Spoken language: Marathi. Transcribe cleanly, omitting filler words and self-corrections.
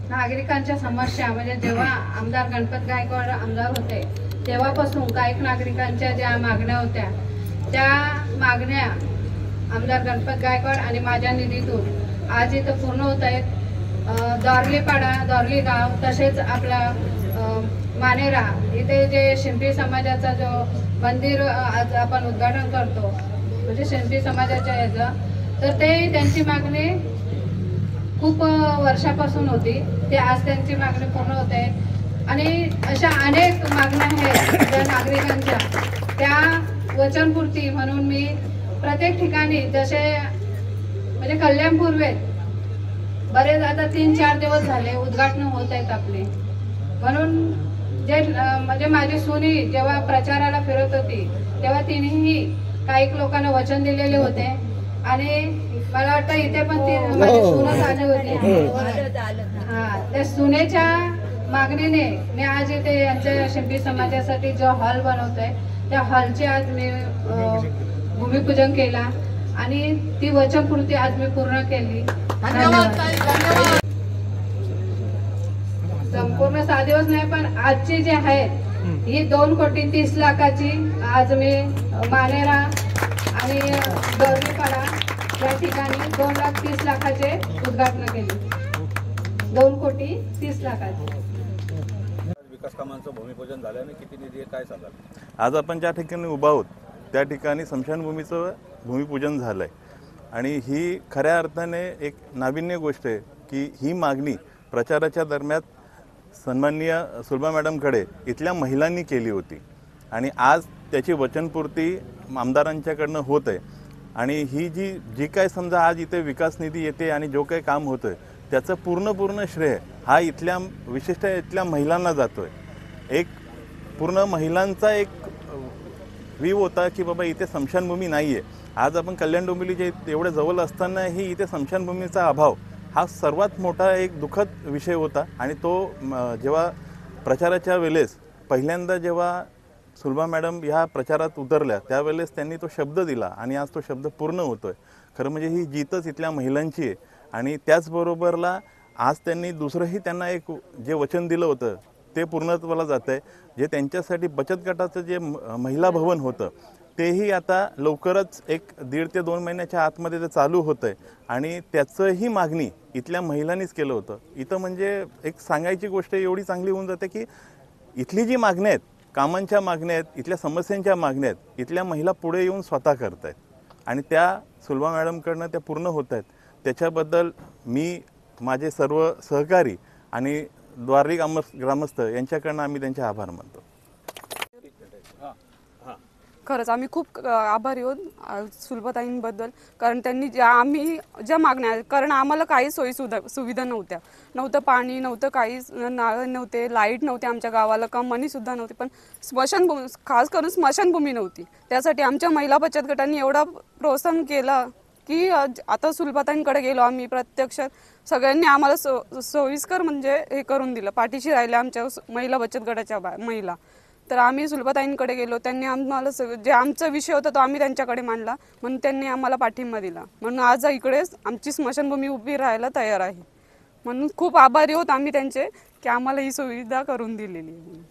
नागरिकांच्या समस्या म्हणजे जेव्हा आमदार गणपत गायकवाड आमदार होते तेव्हापासून काही नागरिकांच्या ज्या मागण्या होत्या त्या मागण्या आमदार गणपत गायकवाड आणि माझ्या निधीतून आज इथं पूर्ण होत आहेत। दॉर्लीपाडा दॉर्ली गाव तसेच आपला मानेरा इथे जे शिंपी समाजाचा जो मंदिर आज आपण उद्घाटन करतो म्हणजे शिंपी समाजाच्या याचं तर ते त्यांची मागणी खूप वर्षापासून होती ते आज त्यांची मागणी पूर्ण होते आणि अशा अनेक मागण्या आहेत ज्या नागरिकांच्या त्या वचनपूर्ती म्हणून मी प्रत्येक ठिकाणी जसे म्हणजे कल्याणपूर्वेत बरेच आता 3-4 दिवस झाले उद्घाटन होत आहेत आपले म्हणून जे म्हणजे माझी सुनी जेव्हा प्रचाराला फिरत होती तेव्हा तिनेही काही लोकांना वचन दिलेले होते आणि मला वाटतं इथे पण ती माझी सूनच आली होती। हा त्या सुनेच्या मागणीने मी आज इथे यांच्या शिंपी समाजासाठी जो हॉल बनवतोय त्या हॉलचे आज मी भूमिपूजन केला आणि ती वचनपूर्ती आज मी पूर्ण केली। संपूर्ण 6 दिवस नाही पण आजची जी आहेत ही 2,30,00,000ची आज मी मानेरा आणि दौरीपाडा या ठिकाणी 2,30,00,000चे उद्घाटन केले। 2,30,00,000चे विकास कामांचं भूमिपूजन झाल्याने किती निधी आहे काय सांगाल? आज आपण ज्या ठिकाणी उभा आहोत त्या ठिकाणी स्मशानभूमीचं भूमिपूजन झालं आहे आणि ही खऱ्या अर्थाने एक नाविन्य गोष्ट आहे की ही मागणी प्रचाराच्या दरम्यान सन्माननीय सुलभा मॅडमकडे इथल्या महिलांनी केली होती आणि आज त्याची वचनपूर्ती आमदारांच्याकडनं होत आहे आणि ही जी काय समजा आज इथे विकास निधी येते आणि जो काही काम होतं आहे त्याचं पूर्ण श्रेय हा इथल्या विशिष्ट इथल्या महिलांना जातो आहे। एक पूर्ण महिलांचा एक व्ह्यू होता की बाबा इथे स्मशानभूमी नाही आहे। आज आपण कल्याण डोंबिवलीच्या एवढ्या जवळ असतानाही इथे स्मशानभूमीचा अभाव हा सर्वात मोठा एक दुःखद विषय होता आणि तो जेव्हा प्रचाराच्या वेळेस पहिल्यांदा जेव्हा सुलभा मॅडम ह्या प्रचारात उतरल्या त्यावेळेस त्यांनी तो शब्द दिला आणि आज तो शब्द पूर्ण होतोय। खरं म्हणजे ही जीतच इथल्या महिलांची आहे आणि त्याचबरोबरला आज त्यांनी दुसरंही त्यांना एक जे वचन दिलं होतं ते पूर्णत्वाला जात आहे। जे त्यांच्यासाठी बचत गटाचं जे महिला भवन होतं तेही आता लवकरच 1.5 ते 2 महिन्याच्या आतमध्ये ते चालू होतं आहे आणि त्याचंही मागणी इथल्या महिलांनीच केलं होतं। इथं म्हणजे एक सांगायची गोष्ट एवढी चांगली होऊन जाते की इथली जी मागण्या आहेत कामांच्या मागण्या आहेत इथल्या समस्यांच्या मागण्या आहेत इथल्या महिला पुढे येऊन स्वतः करत आहेत आणि त्या सुलभा मॅडमकडनं त्या पूर्ण होत आहेत। त्याच्याबद्दल मी माझे सर्व सहकारी आणि द्वारी ग्रामस्थ यांच्याकडनं आम्ही त्यांचे आभार मानतो। खरंच आम्ही खूप आभारी आहोत सुलभाताईंबद्दल कारण त्यांनी आम्ही ज्या मागण्या कारण आम्हाला काही सोयी सुविधा नव्हतं पाणी नव्हतं काहीच नाळ नव्हते लाईट नव्हते आमच्या गावाला कमानीसुद्धा नव्हती पण स्मशानभूमी खास करून स्मशानभूमी नव्हती। त्यासाठी आमच्या महिला बचत गटांनी एवढा प्रोत्साहन केला की आता सुलभाताईंकडे गेलो आम्ही प्रत्यक्षात सगळ्यांनी आम्हाला सोयीस्कर म्हणजे हे करून दिलं पाठीशी राहिले आमच्या महिला बचत गटाच्या महिला। तर आम्ही सुलभाताईंकडे गेलो त्यांनी आम्हाला जे आमचा विषय होता तो आम्ही त्यांच्याकडे मांडला म्हणून त्यांनी आम्हाला पाठिंबा दिला म्हणून आज इकडे आमची स्मशानभूमी उभी राहायला तयार आहे। म्हणून खूप आभारी आहोत आम्ही त्यांचे की आम्हाला ही सुविधा करून दिलेली आहे।